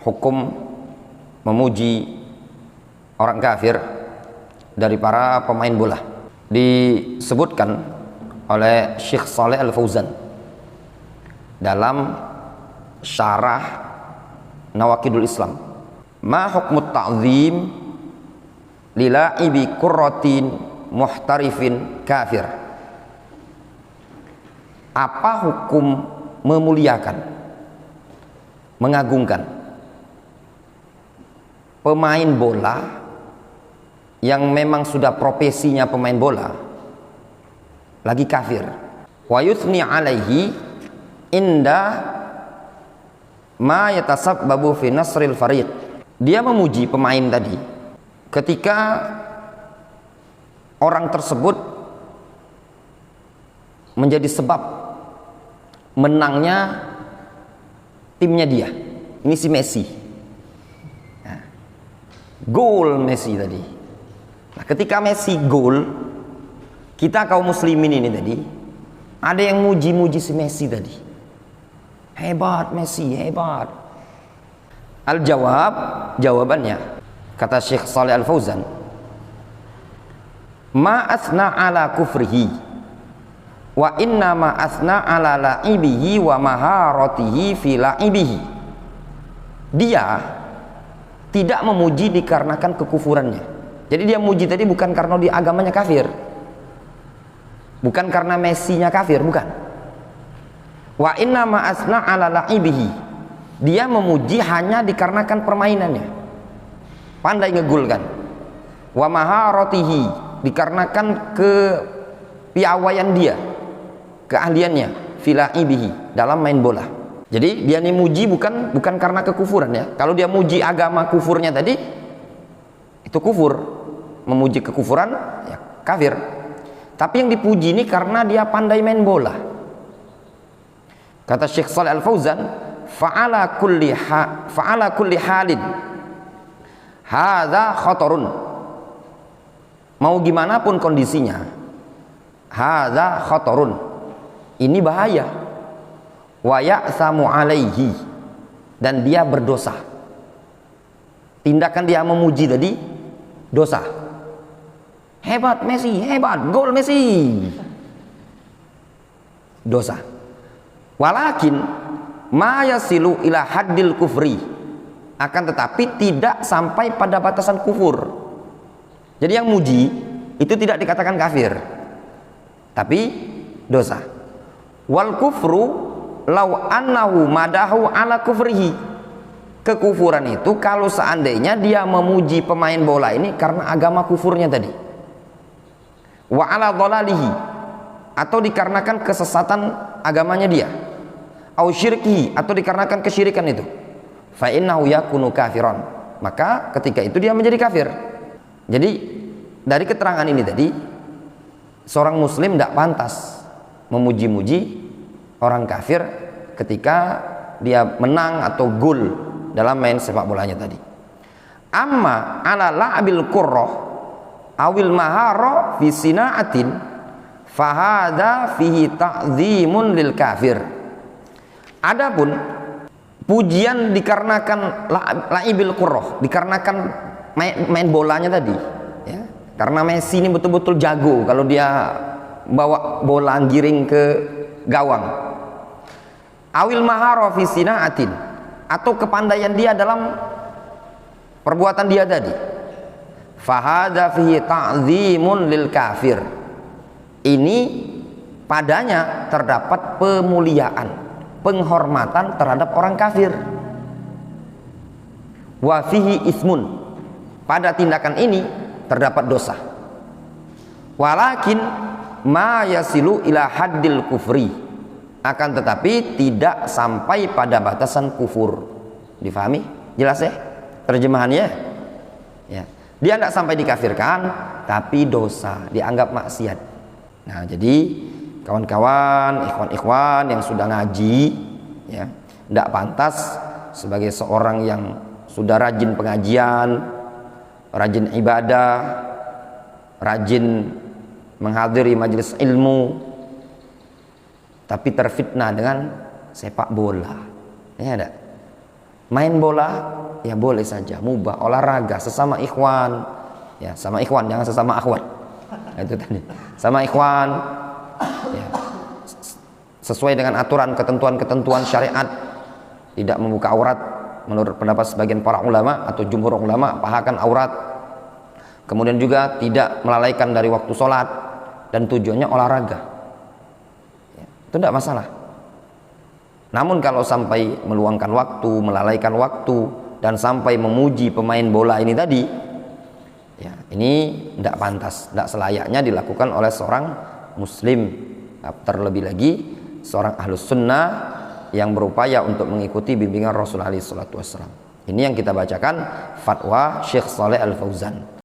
hukum memuji orang kafir dari para pemain bola. Disebutkan oleh Syekh Shalih Al Fauzan dalam syarah Nawaqidul Islam, ma hukmut ta'zim lila'ibi kurratin muhtarifin kafir. Apa hukum memuliakan, mengagungkan pemain bola yang memang sudah profesinya pemain bola lagi kafir? Wa yuthni alaihi inda ma yatasabbabu fi nasril fariq. Dia memuji pemain tadi ketika orang tersebut menjadi sebab menangnya timnya dia. Ini si Messi. Nah, gol Messi tadi. Nah, ketika Messi gol, kita kaum muslimin ini tadi ada yang muji-muji si Messi tadi. Hebat Messi, hebat. Jawabannya kata Syekh Shalih Al Fauzan, ma asna ala kufrihi wa inna ma asna ala la'ibihi wa maharatihi fi la'ibihi. Dia tidak memuji dikarenakan kekufurannya. Jadi dia muji tadi bukan karena di agamanya kafir, bukan karena Messi-nya kafir, bukan. Wa inna ma asna ala la'ibihi, dia memuji hanya dikarenakan permainannya, pandai ngegulkan. Wa maharatihi, dikarenakan kepiawaian dia, keahliannya, fila'ibihi, dalam main bola. Jadi dia muji bukan karena kekufuran ya. Kalau dia muji agama kufurnya tadi, itu kufur, memuji kekufuran ya kafir. Tapi yang dipuji ini karena dia pandai main bola. Kata Syekh Shalih Al Fauzan, fa'ala kulli halin hadza khatarun. Mau gimana pun kondisinya, hadza khatarun, ini bahaya. Wa ya'samu alaihi, dan dia berdosa. Tindakan dia memuji tadi dosa. Hebat Messi, hebat, gol Messi, dosa. Walakin ma yasilu ila haddil kufri, akan tetapi tidak sampai pada batasan kufur. Jadi yang muji itu tidak dikatakan kafir, tapi dosa. Wal kufru law annahu madahu ala kufrihi. Kekufuran itu kalau seandainya dia memuji pemain bola ini karena agama kufurnya tadi. Wa ala dhalalihi, atau dikarenakan kesesatan agamanya dia. Au syirki, atau dikarenakan kesyirikan itu. Fa innahu yakunu kafiran, maka ketika itu dia menjadi kafir. Jadi dari keterangan ini tadi, seorang muslim tidak pantas memuji-muji orang kafir ketika dia menang atau gol dalam main sepak bolanya tadi. Amma ala la'bil qurrah awil mahara fi sina'atin fahada fihi ta'zimun lil kafir. Adapun pujian dikarenakan la'ibil qurrah, dikarenakan main bolanya tadi ya, karena Messi ini betul-betul jago kalau dia bawa bola giring ke gawang. Awil mahara fi sina'atin, atau kepandaian dia dalam perbuatan dia tadi. Fahada fihi ta'zimun lil kafir. Ini padanya terdapat pemuliaan, penghormatan terhadap orang kafir. Wa fihi ismun, pada tindakan ini terdapat dosa. Walakin ma yasilu ila haddil kufri, akan tetapi tidak sampai pada batasan kufur. Difahami? Jelas ya terjemahannya ya. Dia tidak sampai dikafirkan, tapi dosa, dianggap maksiat. Nah, jadi kawan-kawan, ikhwan-ikhwan yang sudah ngaji ya, tidak pantas sebagai seorang yang sudah rajin pengajian, rajin ibadah, rajin menghadiri majelis ilmu, tapi terfitnah dengan sepak bola. Ya ada. Main bola ya boleh saja, mubah, olahraga sesama ikhwan, ya sama ikhwan, jangan sesama akhwat. Itu tadi, sama ikhwan, ya, sesuai dengan aturan ketentuan-ketentuan syariat, tidak membuka aurat menurut pendapat sebagian para ulama atau jumhur ulama, pahakan aurat. Kemudian juga tidak melalaikan dari waktu sholat dan tujuannya olahraga, ya, itu tidak masalah. Namun kalau sampai meluangkan waktu, melalaikan waktu, dan sampai memuji pemain bola ini tadi, ya ini tidak pantas, tidak selayaknya dilakukan oleh seorang muslim, terlebih lagi seorang ahlus sunnah yang berupaya untuk mengikuti bimbingan Rasulullah SAW. Ini yang kita bacakan fatwa Syekh Shalih Al Fauzan.